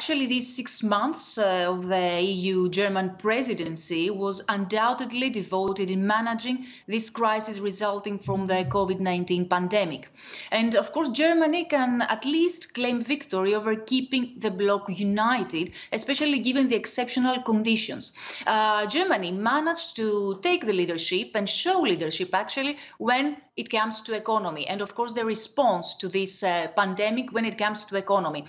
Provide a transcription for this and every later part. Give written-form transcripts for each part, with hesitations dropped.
Actually, these 6 months of the EU-German presidency was undoubtedly devoted in managing this crisis resulting from the COVID-19 pandemic. And of course, Germany can at least claim victory over keeping the bloc united, especially given the exceptional conditions. Germany managed to take the leadership and show leadership actually when it comes to economy. And of course, the response to this pandemic when it comes to economy.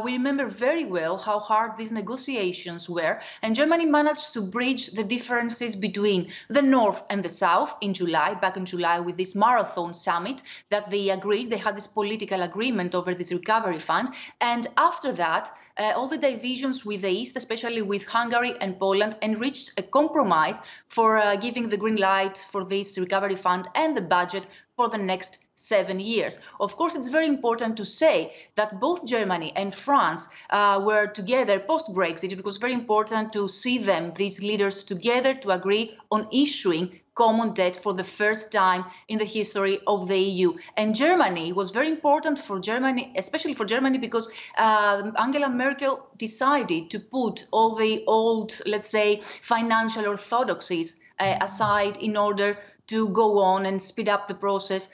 We remember very well how hard these negotiations were, and Germany managed to bridge the differences between the North and the South in July, back in July with this marathon summit that they agreed, they had this political agreement over this recovery fund. And after that, all the divisions with the East, especially with Hungary and Poland, and reached a compromise for giving the green light for this recovery fund and the budget for the next 7 years. Of course, it's very important to say that both Germany and France were together post-Brexit. It was very important to see them, these leaders, together to agree on issuing common debt for the first time in the history of the EU. And Germany was very important for Germany, especially for Germany, because Angela Merkel decided to put all the old, let's say, financial orthodoxies aside in order to go on and speed up the process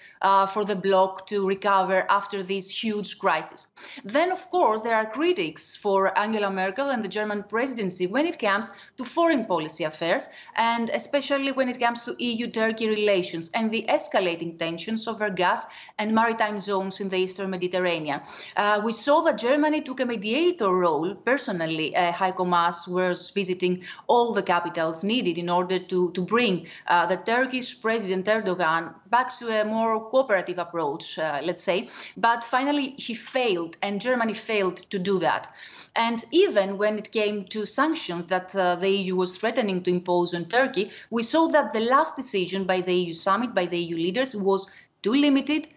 for the bloc to recover after this huge crisis. Then, of course, there are critics for Angela Merkel and the German presidency when it comes to foreign policy affairs, and especially when it comes to EU-Turkey relations and the escalating tensions over gas and maritime zones in the Eastern Mediterranean. We saw that Germany took a mediator role. Personally, Heiko Maas was visiting all the capitals needed in order to bring the Turkish President Erdogan back to a more cooperative approach, let's say. But finally, he failed, and Germany failed to do that. And even when it came to sanctions that the EU was threatening to impose on Turkey, we saw that the last decision by the EU summit, by the EU leaders, was too limited,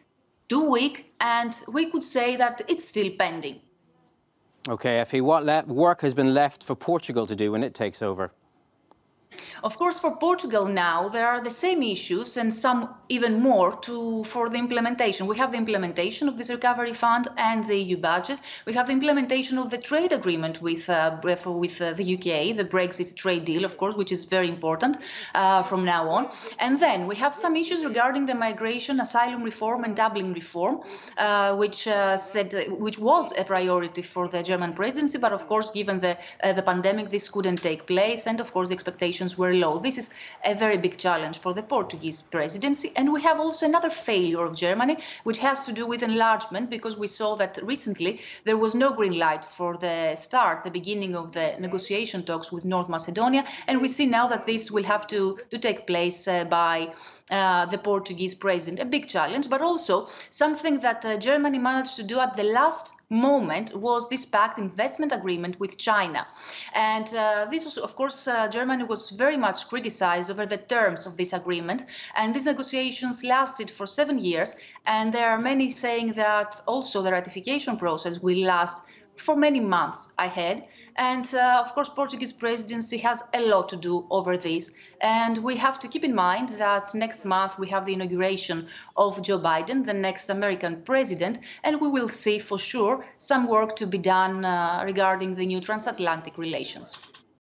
too weak, and we could say that it's still pending. Okay, Effie, what work has been left for Portugal to do when it takes over? Of course, for Portugal now, there are the same issues and some even more for the implementation. We have the implementation of this recovery fund and the EU budget. We have the implementation of the trade agreement with the UK, the Brexit trade deal, of course, which is very important from now on. And then we have some issues regarding the migration, asylum reform and Dublin reform, which was a priority for the German presidency. But of course, given the pandemic, this couldn't take place. And of course, the expectations were low. This is a very big challenge for the Portuguese presidency. And we have also another failure of Germany, which has to do with enlargement, because we saw that recently there was no green light for the beginning of the negotiation talks with North Macedonia. And we see now that this will have to take place by the Portuguese president. A big challenge, but also something that Germany managed to do at the last moment was this pact investment agreement with China. And this was, of course, Germany was very much criticized over the terms of this agreement. And these negotiations lasted for 7 years. And there are many saying that also the ratification process will last for many months ahead. And of course, Portuguese presidency has a lot to do over this. And we have to keep in mind that next month we have the inauguration of Joe Biden, the next American president, and we will see for sure some work to be done regarding the new transatlantic relations.